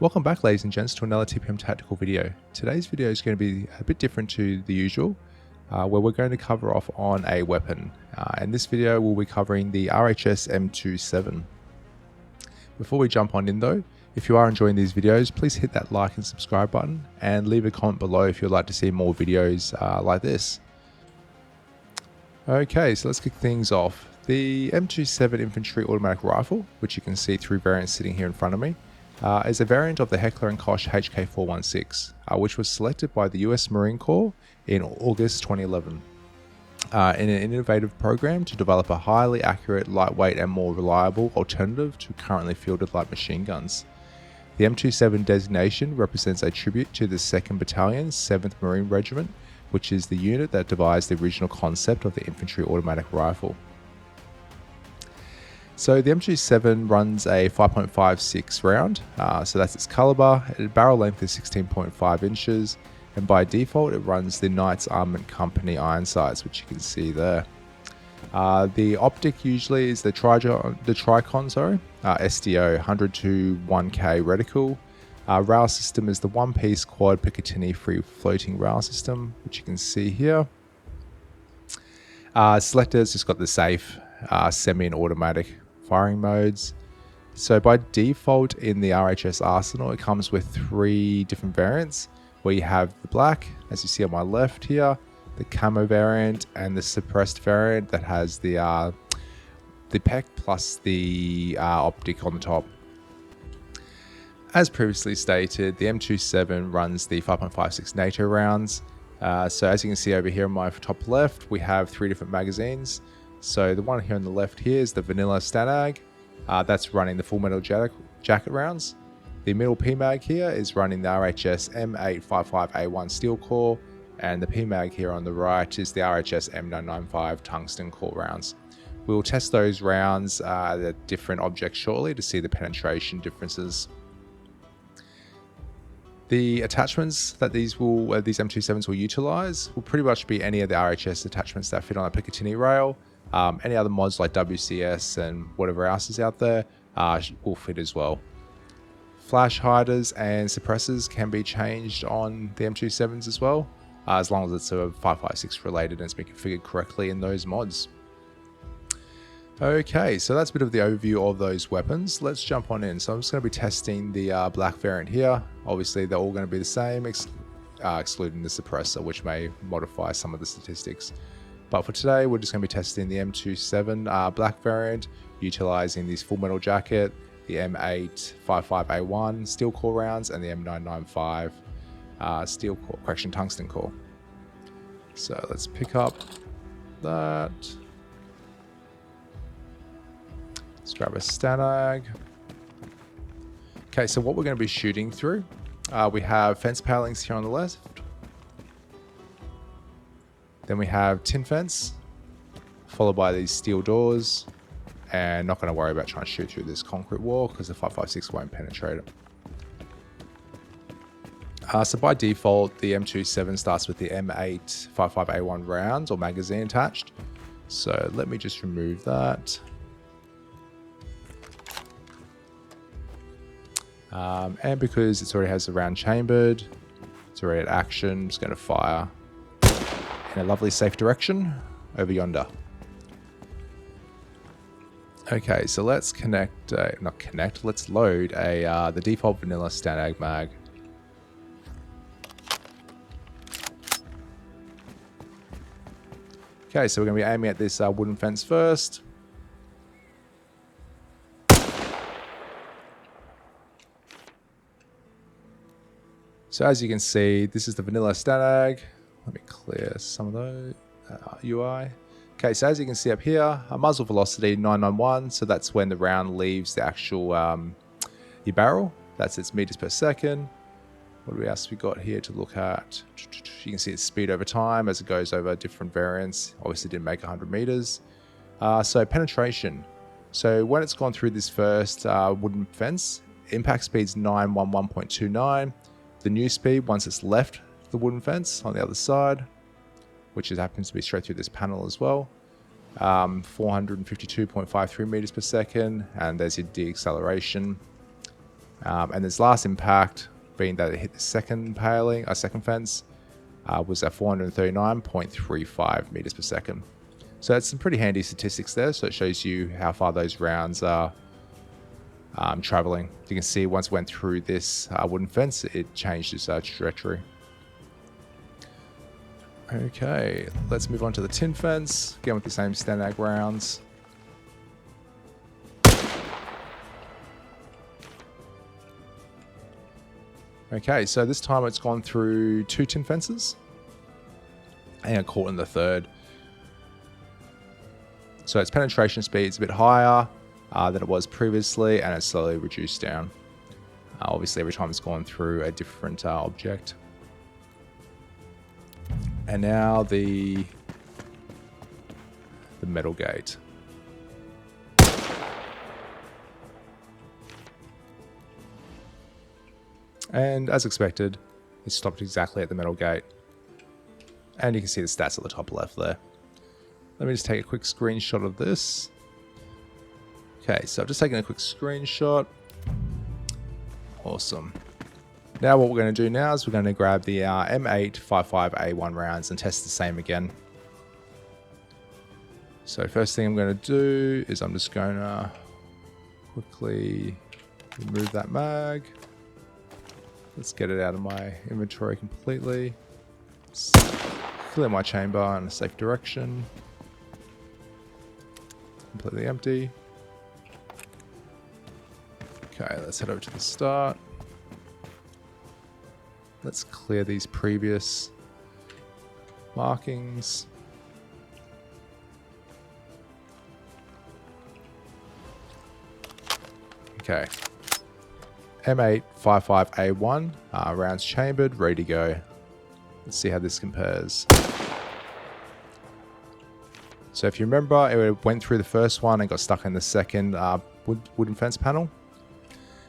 Welcome back, ladies and gents, to another TPM Tactical video. Today's video is going to be a bit different to the usual, where we're going to cover off on a weapon. In this video, we'll be covering the RHS M27. Before we jump on in though, if you are enjoying these videos, please hit that like and subscribe button and leave a comment below if you'd like to see more videos like this. Okay, so let's kick things off. The M27 Infantry Automatic Rifle, which you can see through variants sitting here in front of me, is a variant of the Heckler & Koch HK416, which was selected by the US Marine Corps in August 2011 in an innovative program to develop a highly accurate, lightweight and more reliable alternative to currently fielded light machine guns. The M27 designation represents a tribute to the 2nd Battalion's 7th Marine Regiment, which is the unit that devised the original concept of the infantry automatic rifle. So the M27 runs a 5.56 round, so that's its caliber. Barrel length is 16.5 inches, and by default it runs the Knights Armament Company iron sights, which you can see there. The optic usually is the Tricon, SDO 100 to 1K reticle. Rail system is the one-piece quad Picatinny free floating rail system, which you can see here. Selector's just got the safe semi and automatic firing modes. So by default in the RHS arsenal, it comes with 3 different variants, where you have the black, as you see on my left here, the camo variant, and the suppressed variant that has the PEC plus the optic on the top. As previously stated, the M27 runs the 5.56 NATO rounds. So as you can see over here on my top left, we have 3 different magazines. So the one here on the left here is the vanilla Stanag. That's running the full metal jacket rounds. The middle PMag here is running the RHS M995 A1 steel core, and the PMag here on the right is the RHS M995 tungsten core rounds. We will test those rounds at different objects shortly to see the penetration differences. The attachments that these M27s will utilize will pretty much be any of the RHS attachments that fit on a Picatinny rail. Any other mods like WCS and whatever else is out there will fit as well. Flash hiders and suppressors can be changed on the M27s as well, as long as it's a 5.56 related and it's been configured correctly in those mods. Okay, so that's a bit of the overview of those weapons. Let's jump on in. So I'm just going to be testing the black variant here. Obviously they're all going to be the same, excluding the suppressor, which may modify some of the statistics. But for today, we're just going to be testing the M27 black variant, utilizing this full metal jacket, the M995 A1 steel core rounds, and the M995 tungsten core. So let's pick up that. Let's grab a Stanag. Okay, so what we're going to be shooting through, we have fence palings here on the left. Then we have tin fence, followed by these steel doors, and not going to worry about trying to shoot through this concrete wall because the 5.56 won't penetrate it. So by default, the M27 starts with the M995 A1 rounds or magazine attached. So let me just remove that. And because it already has the round chambered, it's already at action, I'm just going to fire in a lovely safe direction over yonder. Okay, so let's let's load the default vanilla Stanag mag. Okay, so we're going to be aiming at this wooden fence first. So as you can see, this is the vanilla Stanag. Let me clear some of those UI. Okay, so as you can see up here, a muzzle velocity 991, so that's when the round leaves the actual your barrel. That's its meters per second. What else we got here to look at? You can see its speed over time as it goes over different variants. Obviously didn't make 100 meters. So penetration. So when it's gone through this first wooden fence, impact speed's 911.29. The new speed once it's left the wooden fence on the other side, which happens to be straight through this panel as well, 452.53 meters per second, and there's your deacceleration. And its last impact, being that it hit the second fence, was at 439.35 meters per second. So that's some pretty handy statistics there. So it shows you how far those rounds are traveling. You can see once it went through this wooden fence, it changed its trajectory. Okay, let's move on to the tin fence, again with the same STANAG rounds. Okay, so this time it's gone through 2 tin fences and caught in the third. So its penetration speed is a bit higher than it was previously, and it's slowly reduced down. Obviously, every time it's gone through a different object. And now the metal gate. And as expected, it stopped exactly at the metal gate. And you can see the stats at the top left there. Let me just take a quick screenshot of this. Okay, so I've just taken a quick screenshot. Awesome. Now what we're going to do now is we're going to grab the M995 A1 rounds and test the same again. So first thing I'm going to do is I'm just going to quickly remove that mag. Let's get it out of my inventory completely. Clear my chamber in a safe direction. Completely empty. Okay, let's head over to the start. Let's clear these previous markings. Okay. M995 A1, rounds chambered, ready to go. Let's see how this compares. So if you remember, it went through the first one and got stuck in the second wooden fence panel.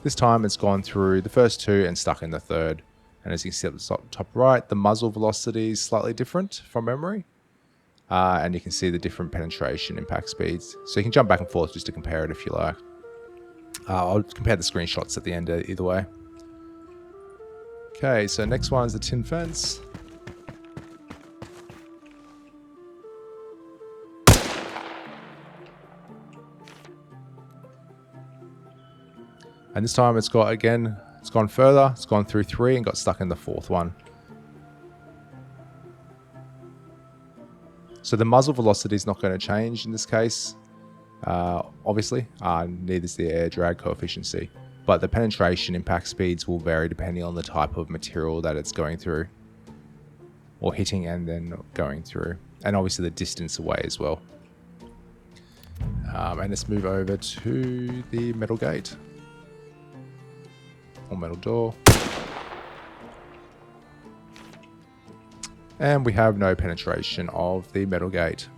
This time it's gone through the first 2 and stuck in the third. And as you can see at the top right, the muzzle velocity is slightly different from memory. And you can see the different penetration impact speeds. So you can jump back and forth just to compare it if you like. I'll compare the screenshots at the end either way. Okay, so next one is the tin fence. And this time it's gone further, it's gone through 3 and got stuck in the 4th one. So the muzzle velocity is not going to change in this case, obviously, neither is the air drag coefficient, but the penetration impact speeds will vary depending on the type of material that it's going through, or hitting and then going through, and obviously the distance away as well. And let's move over to the metal gate. Or metal door. And we have no penetration of the metal gate.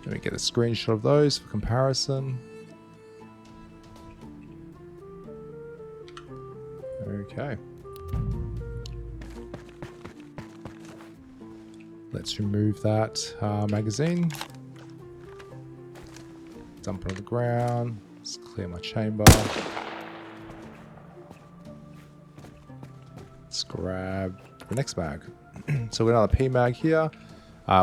Let me get a screenshot of those for comparison. Okay. Let's remove that magazine. Dump it on the ground. Let's clear my chamber. Let's grab the next mag. So we've got another P mag here,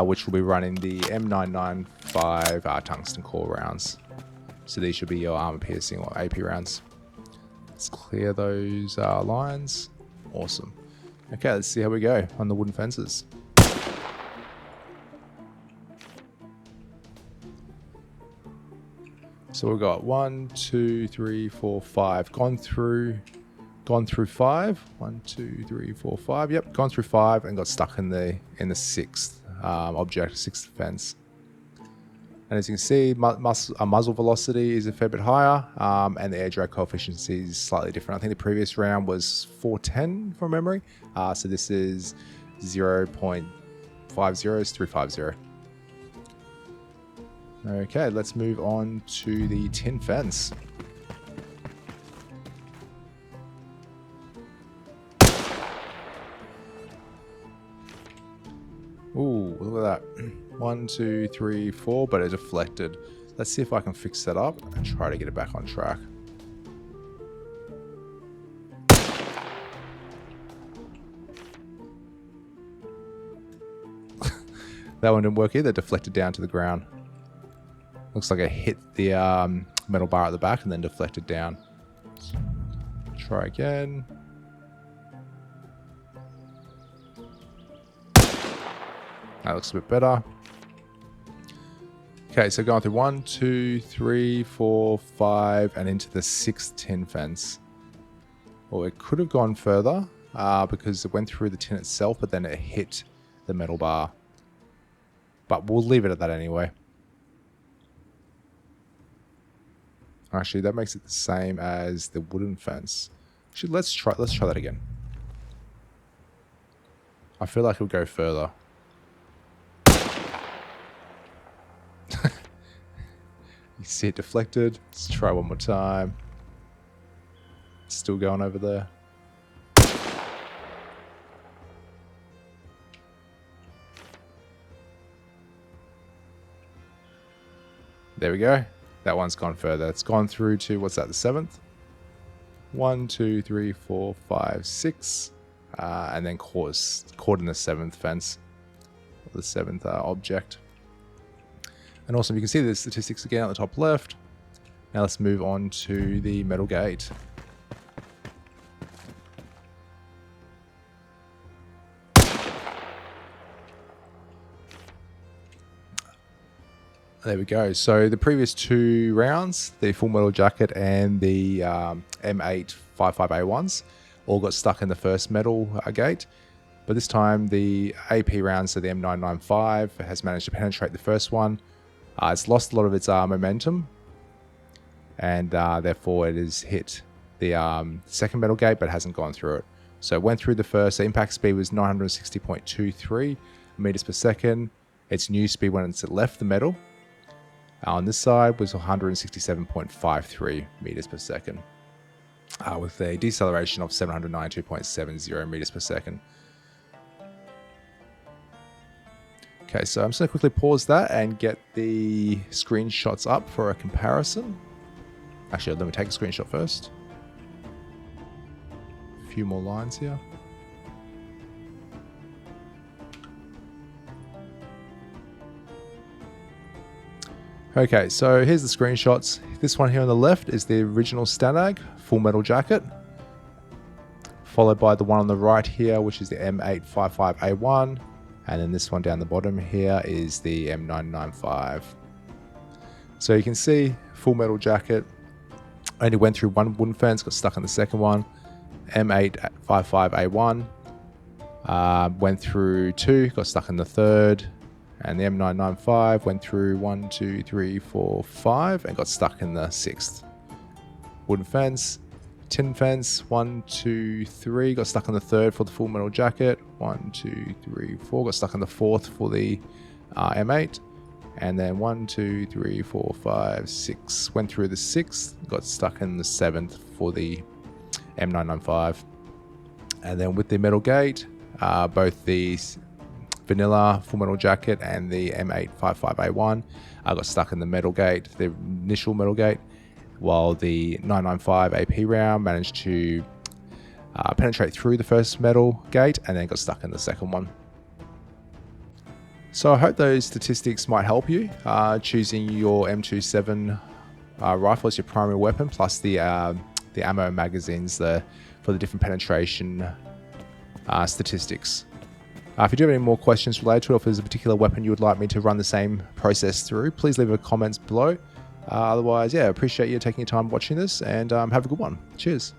which will be running the M995 tungsten core rounds. So these should be your armor piercing or AP rounds. Let's clear those lines. Awesome. Okay, let's see how we go on the wooden fences. So we've got 1, 2, 3, 4, 5 gone through 5. 1, 2, 3, 4, 5. Yep, gone through 5 and got stuck in the 6th object, 6th fence. And as you can see, muzzle velocity is a fair bit higher, and the air drag coefficient is slightly different. I think the previous round was 410 from memory, so this is 0.50, it's 350. Okay, let's move on to the tin fence. Ooh, look at that. 1, 2, 3, 4, but it deflected. Let's see if I can fix that up and try to get it back on track. That one didn't work either, deflected down to the ground. Looks like it hit the metal bar at the back and then deflected down. Try again. That looks a bit better. Okay, so going through 1, 2, 3, 4, 5, and into the 6th tin fence. Well, it could have gone further because it went through the tin itself, but then it hit the metal bar. But we'll leave it at that anyway. Actually, that makes it the same as the wooden fence. Actually, let's try that again. I feel like it'll go further. You see it deflected. Let's try one more time. It's still going over there. There we go. That one's gone further. It's gone through to, what's that, the 7th? 1, 2, 3, 4, 5, 6. And then caught in the 7th fence. The 7th object. And also, you can see the statistics again at the top left. Now let's move on to the metal gate. There we go. So the previous 2 rounds, the full metal jacket and the M995 A1s, all got stuck in the first metal gate. But this time the AP round, so the M995, has managed to penetrate the first one. It's lost a lot of its momentum, and therefore it has hit the second metal gate, but hasn't gone through it. So it went through the first. The impact speed was 960.23 meters per second. Its new speed when it's left the metal on this side was 167.53 meters per second, with a deceleration of 792.70 meters per second. Okay, so I'm just going to quickly pause that and get the screenshots up for a comparison. Actually, let me take a screenshot first. A few more lines here. Okay, so here's the screenshots. This one here on the left is the original Stanag full metal jacket, followed by the one on the right here, which is the M995 A1. And then this one down the bottom here is the M995. So you can see full metal jacket only went through one wooden fence, got stuck in the second one. M995 A1 went through 2, got stuck in the third. And the M995 went through 1, 2, 3, 4, 5 and got stuck in the 6th. Wooden fence. Tin fence, 1, 2, 3, got stuck on the 3rd for the full metal jacket. 1, 2, 3, 4, got stuck on the 4th for the M8. And then 1, 2, 3, 4, 5, 6, went through the 6th, got stuck in the 7th for the M995. And then with the metal gate, both the vanilla full metal jacket and the M995 A1 got stuck in the metal gate, the initial metal gate, while the 995 AP round managed to penetrate through the first metal gate and then got stuck in the second one. So I hope those statistics might help you choosing your M27 rifle as your primary weapon, plus the ammo magazines for the different penetration statistics. If you do have any more questions related to it, or if there's a particular weapon you would like me to run the same process through, please leave a comments below. Otherwise, yeah, appreciate you taking your time watching this, and have a good one. Cheers.